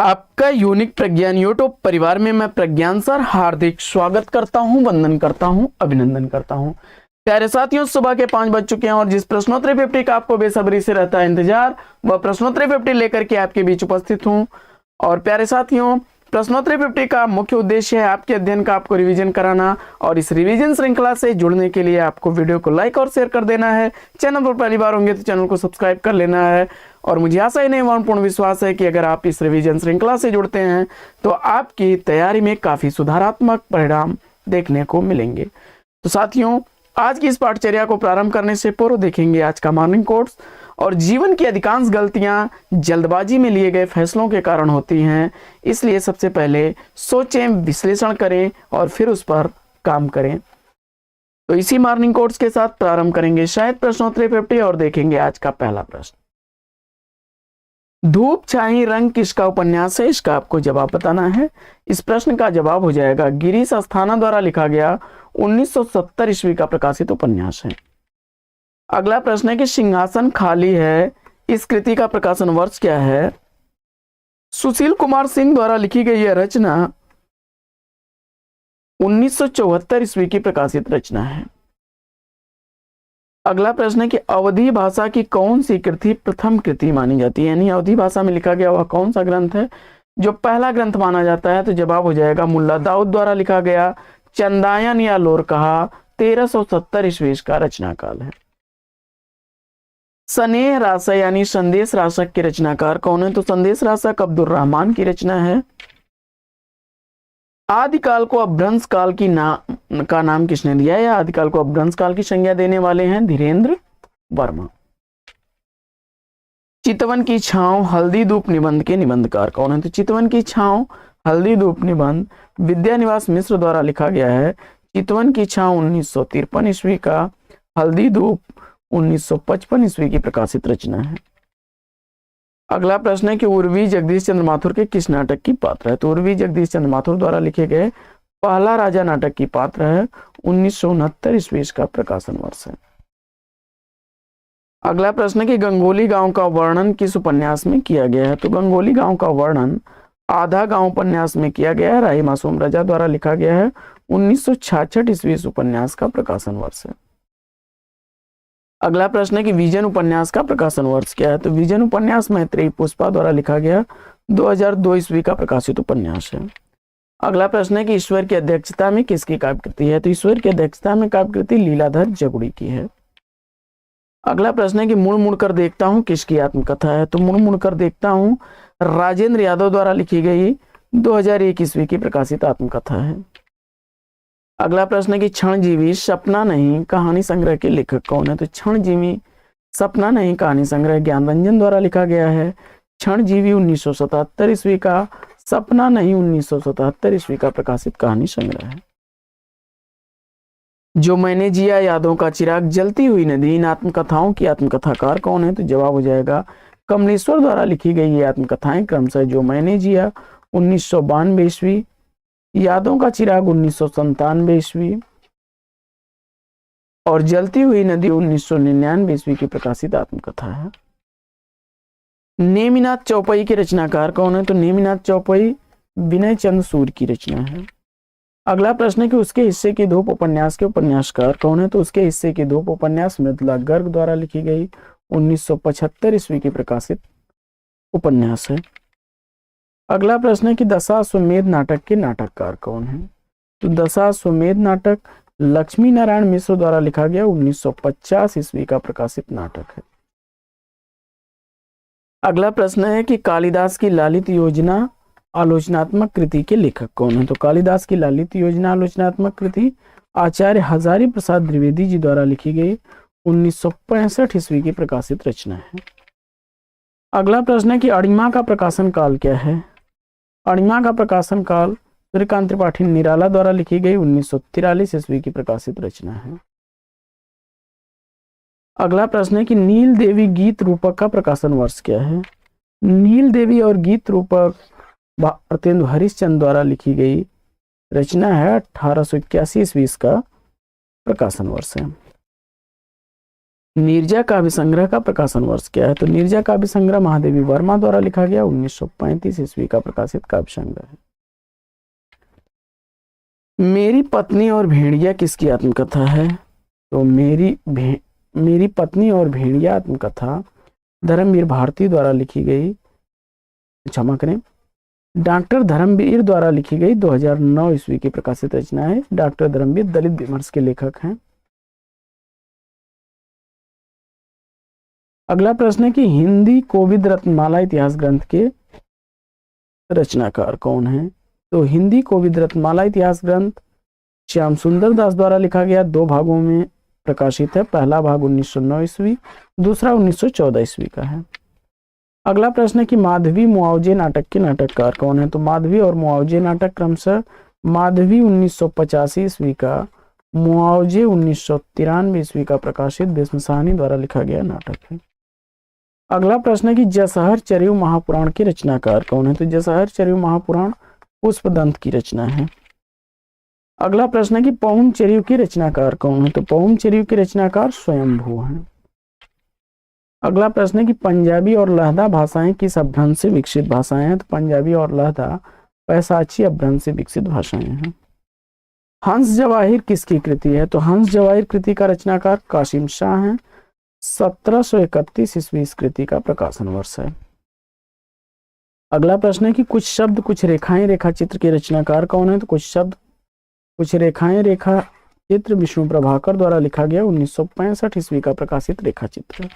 आपका यूनिक प्रज्ञान यूट्यूब परिवार में मैं प्रज्ञान सर हार्दिक स्वागत करता हूं, वंदन करता हूं, अभिनंदन करता हूं। प्यारे साथियों, सुबह के 5 बज चुके हैं और जिस प्रश्नोत्तरी 50 का आपको बेसब्री से रहता है इंतजार, वह प्रश्नोत्तरी 50 लेकर के आपके बीच उपस्थित हूं। और प्यारे साथियों, प्रश्नोत्तरी 50 का मुख्य उद्देश्य है आपके अध्ययन का आपको रिवीजन कराना, और इस रिवीजन श्रृंखला से जुड़ने के लिए आपको वीडियो को लाइक और शेयर कर देना है। चैनल पर पहली बार होंगे तो चैनल को सब्सक्राइब कर लेना है। और मुझे आशा ही नहीं पूर्ण विश्वास है कि अगर आप इस रिवीजन श्रृंखला से जुड़ते हैं तो आपकी तैयारी में काफी सुधारात्मक परिणाम देखने को मिलेंगे। तो साथियों, आज की इस पाठचर्या को प्रारंभ करने से पूर्व देखेंगे आज का मॉर्निंग कोट्स। और जीवन की अधिकांश गलतियां जल्दबाजी में लिए गए फैसलों के कारण होती हैं, इसलिए सबसे पहले सोचें, विश्लेषण करें और फिर उस पर काम करें। तो इसी मॉर्निंग कोट्स के साथ प्रारंभ करेंगे शायद प्रश्नोत्तरी 50 और देखेंगे आज का पहला प्रश्न। धूप छाई रंग किसका उपन्यास है? इसका आपको जवाब बताना है। इस प्रश्न का जवाब हो जाएगा गिरीश अस्थाना द्वारा लिखा गया 1970 ईस्वी का प्रकाशित उपन्यास है। अगला प्रश्न है कि सिंहासन खाली है, इस कृति का प्रकाशन वर्ष क्या है? सुशील कुमार सिंह द्वारा लिखी गई यह रचना 1974 ईस्वी की प्रकाशित रचना है। अगला प्रश्न है कि अवधी भाषा की कौन सी कृति प्रथम कृति मानी जाती है, यानी अवधी भाषा में लिखा गया वह कौन सा ग्रंथ है जो पहला ग्रंथ माना जाता है? तो जवाब हो जाएगा मुल्ला दाऊद द्वारा लिखा गया चंदायन या लोरकहा 1370 ईस्वी का रचना काल है। स्नेह रासक यानी संदेश रासक के रचनाकार कौन है? तो संदेश रासक अब्दुल रहमान की रचना है। आदिकाल को अपभ्रंश काल का नाम किसने दिया है? आदिकाल को अपभ्रंश काल की संज्ञा देने वाले हैं धीरेन्द्र वर्मा। चितवन की छांव हल्दी धूप निबंध के निबंधकार कौन है? तो चितवन की छांव हल्दी धूप निबंध विद्यानिवास मिश्र द्वारा लिखा गया है। चितवन की छांव 1953 ईस्वी का, हल्दी धूप 1955 ईस्वी की प्रकाशित रचना है। अगला प्रश्न है कि उर्वी जगदीश चंद्र माथुर के किस नाटक की पात्र है? तो उर्वी जगदीश चंद्र माथुर द्वारा लिखे गए पहला राजा नाटक की पात्र है। 1969 ईस्वी का प्रकाशन वर्ष है। अगला प्रश्न है कि गंगोली गांव का वर्णन किस उपन्यास में किया गया है? तो गंगोली गांव का वर्णन आधा गांव उपन्यास में किया गया है। राही मासूम रजा द्वारा लिखा गया है। 1966 ईस्वी उपन्यास का प्रकाशन वर्ष है। अगला प्रश्न है कि विजन उपन्यास का प्रकाशन वर्ष क्या है? तो विजन उपन्यास मैत्रेयी पुष्पा द्वारा लिखा गया 2002 ईस्वी का प्रकाशित उपन्यास है। अगला प्रश्न है कि ईश्वर की अध्यक्षता में किसकी काव्यकृति है? तो ईश्वर की अध्यक्षता में काव्यकृति लीलाधर जगुड़ी की है। अगला प्रश्न है कि मुड़ मुड़ कर देखता हूं किसकी आत्मकथा है? तो मुड़ मुड़ कर देखता हूं राजेंद्र यादव द्वारा लिखी गई 2001 ईस्वी की प्रकाशित आत्मकथा है। अगला प्रश्न है कि क्षणजीवी सपना नहीं कहानी संग्रह के लेखक कौन है? तो क्षणजीवी सपना नहीं कहानी संग्रह ज्ञान रंजन द्वारा लिखा गया है। क्षणजीवी 1977 ईस्वी का, सपना नहीं 1977 ईस्वी का प्रकाशित कहानी संग्रह है। जो मैंने जिया यादों का चिराग जलती हुई नदी, इन आत्मकथाओं की आत्मकथाकार कौन है? तो जवाब हो जाएगा कमलेश्वर द्वारा लिखी गई ये आत्मकथाएं क्रमशः जो मैंने जिया 1992 ईस्वी, यादों का चिराग 1997 ईस्वी और जलती हुई नदी 1999 ईस्वी की प्रकाशित आत्मकथा है। नेमिनाथ चौपाई के रचनाकार कौन है? तो नेमिनाथ चौपाई विनय चंद्र सूर्य की रचना है। अगला प्रश्न है कि उसके हिस्से की धूप उपन्यास के उपन्यासकार कौन है? तो उसके हिस्से की धूप उपन्यास मृदुला गर्ग द्वारा लिखी गई 1975 ईस्वी की प्रकाशित उपन्यास है। अगला प्रश्न है कि दशाश्वमेध नाटक के नाटककार कौन है? तो दशाश्वमेध नाटक लक्ष्मी नारायण मिश्र द्वारा लिखा गया 1950 ईस्वी का प्रकाशित नाटक है। अगला प्रश्न है कि कालिदास की लालित योजना आलोचनात्मक कृति के लेखक कौन है? तो कालिदास की लालित योजना आलोचनात्मक कृति आचार्य हजारी प्रसाद द्विवेदी जी द्वारा लिखी गई 1965 ईस्वी की प्रकाशित रचना है। अगला प्रश्न है कि अणिमा का प्रकाशन काल क्या है? अणिमा का प्रकाशन काल सूर्यकांत त्रिपाठी निराला द्वारा लिखी गई 1943 ईस्वी की प्रकाशित रचना है। अगला प्रश्न है कि नील देवी गीत रूपक का प्रकाशन वर्ष क्या है? नील देवी और गीत रूपक भारतेंदु हरिश्चंद्र द्वारा लिखी गई रचना है। 1881 ईस्वी का प्रकाशन वर्ष है। नीरजा काव्य संग्रह का प्रकाशन वर्ष क्या है? तो नीरजा काव्य संग्रह महादेवी वर्मा द्वारा लिखा गया 1935 ईस्वी का प्रकाशित काव्य संग्रह है। मेरी पत्नी और भेड़िया किसकी आत्मकथा है? तो मेरी पत्नी और भेड़िया आत्मकथा धर्मवीर भारती द्वारा लिखी गई, क्षमा करें, डॉक्टर धर्मवीर द्वारा लिखी गई 2009 ईस्वी की प्रकाशित रचना है। डॉक्टर धर्मवीर दलित विमर्श के लेखक हैं। अगला प्रश्न है कि हिंदी कोविद रत्नमाला इतिहास ग्रंथ के रचनाकार कौन है? तो हिंदी कोविद रत्नमाला इतिहास ग्रंथ श्याम सुंदर दास द्वारा लिखा गया, 2 भागों में प्रकाशित है। पहला भाग 1909 ईस्वी, दूसरा 1914 ईस्वी का है। अगला प्रश्न है कि माधवी मुआवजे नाटक के नाटककार कौन है? तो माधवी और मुआवजे नाटक क्रमशः माधवी 1985 ईस्वी का, मुआवजे 1993 ईस्वी का प्रकाशित भीष्म साहनी द्वारा लिखा गया नाटक है। अगला प्रश्न है कि जसहर चरियु महापुराण के रचनाकार कौन है? तो जसहर चरियु महापुराण पुष्पदंत की रचना है। अगला प्रश्न है कि पहुम चरियु की रचनाकार कौन है? तो पहुम चरियु के रचनाकार स्वयंभू हैं। अगला प्रश्न है कि पंजाबी और लहदा भाषाएं किस अपभ्रंश से विकसित भाषाएं हैं? तो पंजाबी और लहदा पैसाची अपभ्रंश से विकसित भाषाएं हैं। हंस जवाहिर किसकी कृति है? तो हंस जवाहिर कृति का रचनाकार कासिम शाह हैं। 1731 ईस्वी इस कृति का प्रकाशन वर्ष है। अगला प्रश्न है कि कुछ शब्द कुछ रेखाएं रेखा चित्र के रचनाकार कौन है? तो कुछ शब्द कुछ रेखाएं रेखा चित्र विष्णु प्रभाकर द्वारा लिखा गया 1965 ईस्वी का प्रकाशित रेखा चित्र।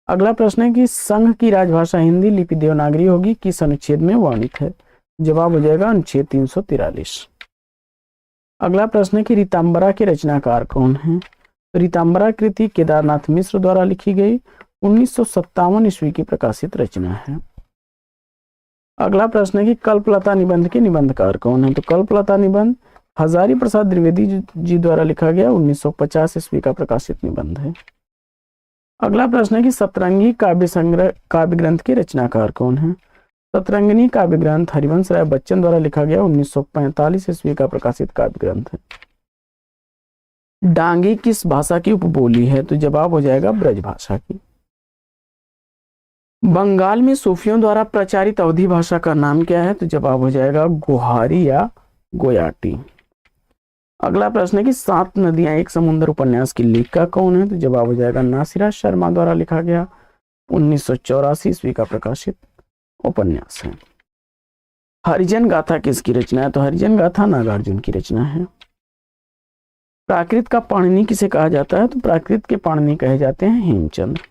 अगला प्रश्न है कि संघ की राजभाषा हिंदी लिपि देवनागरी होगी, किस अनुच्छेद में वर्णित है? जवाब हो जाएगा अनुच्छेद 343। अगला प्रश्न है कि रीतांबरा के रचनाकार कौन है? तो रीतांबरा कृति केदारनाथ मिश्र द्वारा लिखी गई 1957 ईस्वी की प्रकाशित रचना है। अगला प्रश्न है कि कल्पलता निबंध के निबंधकार कौन है? तो कल्पलता निबंध हजारी प्रसाद द्विवेदी जी द्वारा लिखा गया 1950 ईस्वी का प्रकाशित निबंध है। अगला प्रश्न है कि सतरंगी काव्य संग्रह काव्य ग्रंथ के रचनाकार कौन है? सतरंगिनी काव्य ग्रंथ हरिवंश राय बच्चन द्वारा लिखा गया 1945 ईस्वी का प्रकाशित काव्य ग्रंथ है। डांगी किस भाषा की उपबोली है? तो जवाब हो जाएगा ब्रज भाषा की। बंगाल में सूफियों द्वारा प्रचारित अवधी भाषा का नाम क्या है? तो जवाब हो जाएगा गोहारी या गोयाटी। अगला प्रश्न है कि 7 नदियां एक समुद्र उपन्यास की लेखिका कौन है? तो जवाब हो जाएगा नासिरा शर्मा द्वारा लिखा गया 1984 ईस्वी का प्रकाशित उपन्यास है। हरिजन गाथा किसकी रचना है? तो हरिजन गाथा नागार्जुन की रचना है। प्राकृत का पाणिनि किसे कहा जाता है? तो प्राकृत के पाणिनि कहे जाते हैं हेमचंद्र।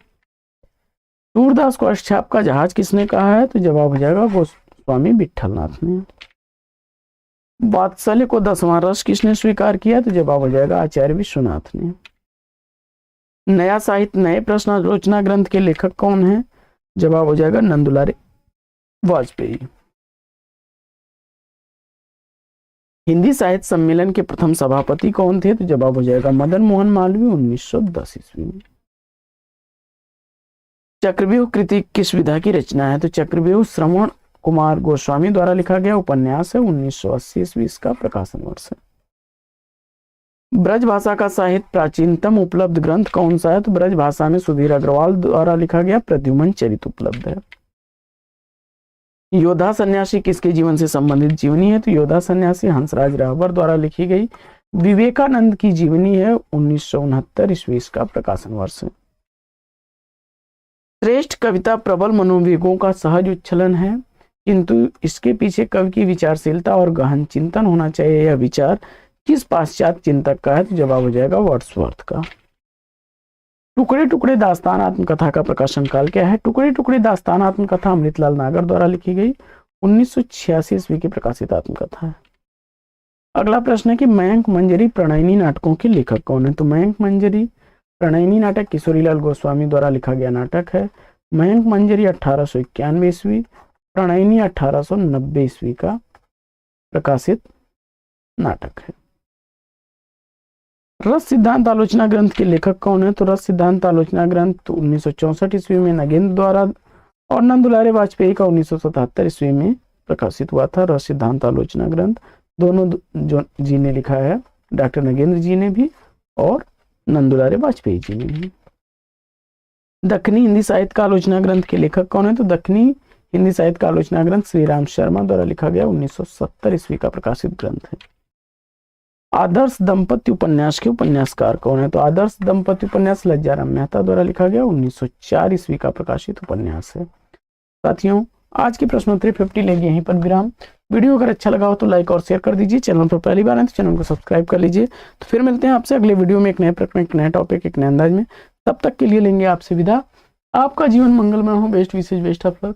सूरदास को अष्टछाप का जहाज किसने कहा है? तो जवाब हो जाएगा गोस्वामी विठलनाथ ने। वात्सल्य को 10वां रस किसने स्वीकार किया? तो जवाब हो जाएगा आचार्य विश्वनाथ ने। नया साहित्य नए प्रश्नालोचना ग्रंथ के लेखक कौन है? जवाब हो जाएगा नंदुलारे वाजपेयी। हिंदी साहित्य सम्मेलन के प्रथम सभापति कौन थे? तो जवाब हो जाएगा मदन मोहन मालवीय 1910 ईस्वी में। चक्रव्यूह कृति किस विधा की रचना है? तो चक्रव्यूह श्रवण कुमार गोस्वामी द्वारा लिखा गया उपन्यास है 1980 ईस्वी इसका प्रकाशन वर्ष है। ब्रज भाषा का साहित्य प्राचीनतम उपलब्ध ग्रंथ कौन सा है? तो ब्रज भाषा में सुधीर अग्रवाल द्वारा लिखा गया प्रद्युमन चरित उपलब्ध है। योद्धा सन्यासी किसके जीवन से संबंधित जीवनी है? तो योद्धा सन्यासी हंसराज रावबर द्वारा लिखी गई विवेकानंद की जीवनी है 1969 ईस्वी इसका प्रकाशन वर्ष है। श्रेष्ठ कविता प्रबल मनोवेगों का सहज उच्छलन है, किंतु इसके पीछे कवि की विचारशीलता और गहन चिंतन होना चाहिए। यह विचार किस पाश्चात्य चिंतक का है? तो जवाब हो जाएगा वर्ड्सवर्थ का। टुकड़े टुकड़े दास्तान आत्मकथा का प्रकाशन काल क्या है? टुकड़े टुकड़े दास्तान आत्मकथा अमृतलाल नागर द्वारा लिखी गई 1986 ईस्वी की प्रकाशित आत्मकथा है। अगला प्रश्न है कि मयंक मंजरी प्रणयनी नाटकों के लेखक कौन है? तो मयंक मंजरी प्रणयनी नाटक किशोरीलाल गोस्वामी द्वारा लिखा गया नाटक है। मयंक मंजरी 1891 ईस्वी, प्रणयनी 1890 ईस्वी का प्रकाशित नाटक है। रस सिद्धांत आलोचना ग्रंथ के लेखक कौन है? तो रस सिद्धांत आलोचना ग्रंथ 1964 ईस्वी में नगेंद्र द्वारा और नंदुलारे वाजपेयी का 1977 ईस्वी में प्रकाशित हुआ था। रस सिद्धांत आलोचना ग्रंथ दोनों जो जी ने लिखा है, डॉक्टर नगेंद्र जी ने भी और नंदुलारे वाजपेयी जी ने भी। दक्षिणी हिंदी साहित्य का आलोचना ग्रंथ के लेखक कौन है? तो दक्षिणी हिंदी साहित्य का आलोचना ग्रंथ श्री राम शर्मा द्वारा लिखा गया 1970 ईस्वी का प्रकाशित ग्रंथ है। आदर्श दंपति उपन्यास के उपन्यासकार कौन है? तो आदर्श दंपति उपन्यास लज्जाराम मेहता द्वारा लिखा गया 1904 ईस्वी का प्रकाशित उपन्यास है। साथियों, आज की प्रश्नोत्तरी 50 लेंगे यहीं पर विराम। वीडियो अगर अच्छा लगा हो तो लाइक और शेयर कर दीजिए। चैनल पर पहली बार आए तो चैनल को सब्सक्राइब कर लीजिए। तो फिर मिलते हैं आपसे अगले वीडियो में एक नए प्रश्न, एक नए टॉपिक, एक नए अंदाज में। तब तक के लिए लेंगे आपसे विदा। आपका जीवन मंगलमय हो। बेस्ट विशेष बेस्ट ऑफ लक।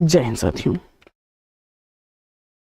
जय हिंद साथियों।